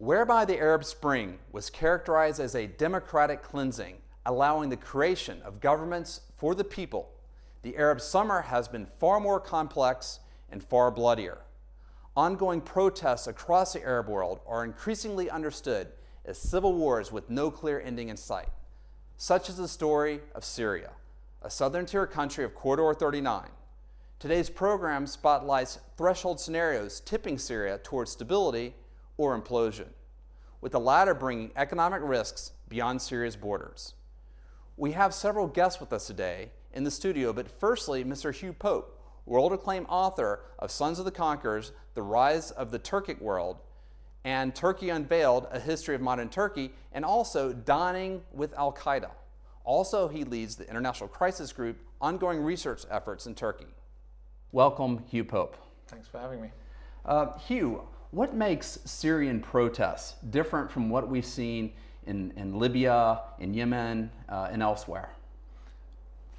Whereby the Arab Spring was characterized as a democratic cleansing, allowing the creation of governments for the people, the Arab summer has been far more complex and far bloodier. Ongoing protests across the Arab world are increasingly understood as civil wars with no clear ending in sight. Such is the story of Syria, a southern tier country of Corridor 39. Today's program spotlights threshold scenarios tipping Syria towards stability or implosion, with the latter bringing economic risks beyond Syria's borders. We have several guests with us today in the studio, but firstly, Mr. Hugh Pope, world-acclaimed author of Sons of the Conquerors, The Rise of the Turkic World, and Turkey Unveiled, A History of Modern Turkey, and also Donning with Al-Qaeda. Also, he leads the International Crisis Group ongoing research efforts in Turkey. Welcome, Hugh Pope. Thanks for having me. Hugh, what makes Syrian protests different from what we've seen in Libya, in Yemen, and elsewhere?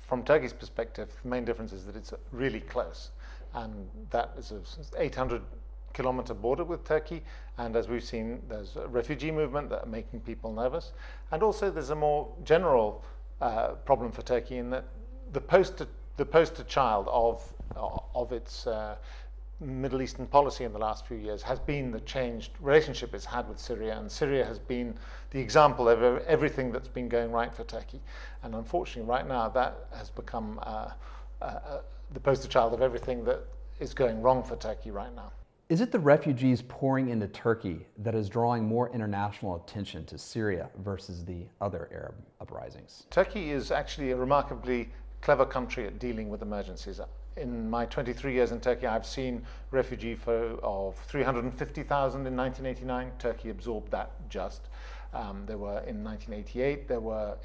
From Turkey's perspective, the main difference is that it's really close, and that is an 800-kilometer border with Turkey, and as we've seen, there's a refugee movement that are making people nervous, and also there's a more general problem for Turkey in that the poster child of its Middle Eastern policy in the last few years has been the changed relationship it's had with Syria, and Syria has been the example of everything that's been going right for Turkey. And unfortunately, right now, that has become the poster child of everything that is going wrong for Turkey right now. Is it the refugees pouring into Turkey that is drawing more international attention to Syria versus the other Arab uprisings? Turkey is actually a remarkably clever country at dealing with emergencies. In my 23 years in Turkey, I've seen refugee flow of 350,000 in 1989. Turkey absorbed that just. There were, in 1988, there were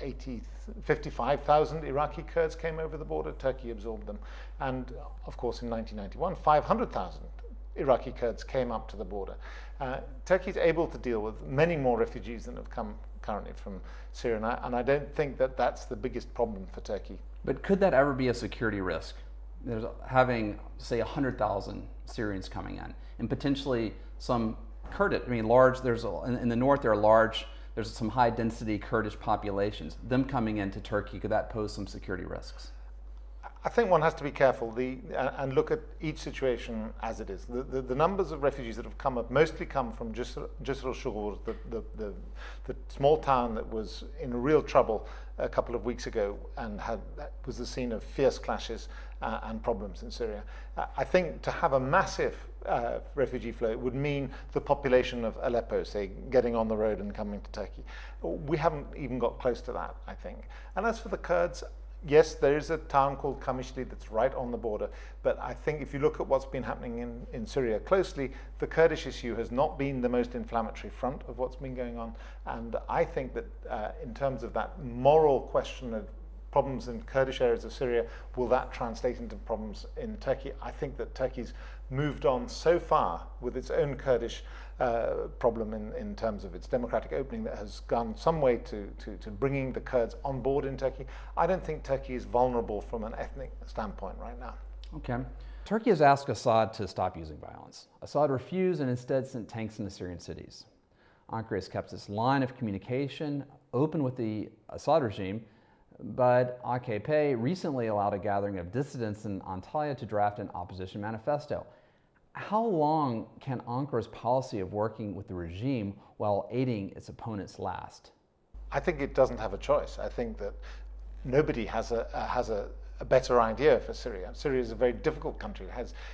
55,000 Iraqi Kurds came over the border. Turkey absorbed them. And of course, in 1991, 500,000 Iraqi Kurds came up to the border. Turkey is able to deal with many more refugees than have come currently from Syria, and I don't think that that's the biggest problem for Turkey. But could that ever be a security risk? There's having, say, 100,000 Syrians coming in, and potentially some Kurdish. I mean, large. In the north there are large. There's some high-density Kurdish populations. Them coming into Turkey, could that pose some security risks? I think one has to be careful and look at each situation as it is. The numbers of refugees that have come have mostly come from Jisr al-Shughur, the small town that was in real trouble a couple of weeks ago and was the scene of fierce clashes and problems in Syria. I think to have a massive refugee flow would mean the population of Aleppo, say, getting on the road and coming to Turkey. We haven't even got close to that, I think. And as for the Kurds, yes, there is a town called Kamishli that's right on the border, but I think if you look at what's been happening in Syria closely, the Kurdish issue has not been the most inflammatory front of what's been going on, and I think that in terms of that moral question of problems in Kurdish areas of Syria, will that translate into problems in Turkey? I think that Turkey's moved on so far with its own Kurdish problem in terms of its democratic opening that has gone some way to bringing the Kurds on board in Turkey. I don't think Turkey is vulnerable from an ethnic standpoint right now. Okay. Turkey has asked Assad to stop using violence. Assad refused and instead sent tanks into Syrian cities. Ankara has kept this line of communication open with the Assad regime, but AKP recently allowed a gathering of dissidents in Antalya to draft an opposition manifesto. How long can Ankara's policy of working with the regime while aiding its opponents last? I think it doesn't have a choice. I think that nobody has a better idea for Syria. Syria is a very difficult country.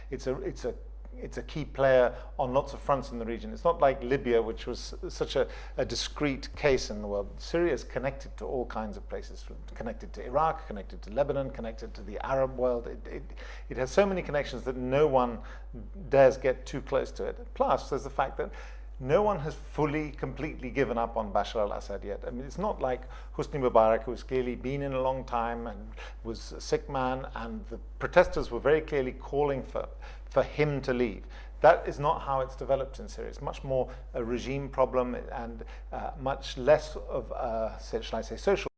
It's a key player on lots of fronts in the region. It's not like Libya, which was such a discrete case in the world. Syria is connected to all kinds of places, connected to Iraq, connected to Lebanon, connected to the Arab world. It has so many connections that no one dares get too close to it. Plus, there's the fact that no one has fully, completely given up on Bashar al-Assad yet. I mean, it's not like Hosni Mubarak, who's clearly been in a long time and was a sick man, and the protesters were very clearly calling for him to leave. That is not how it's developed in Syria. It's much more a regime problem and much less of a, shall I say, social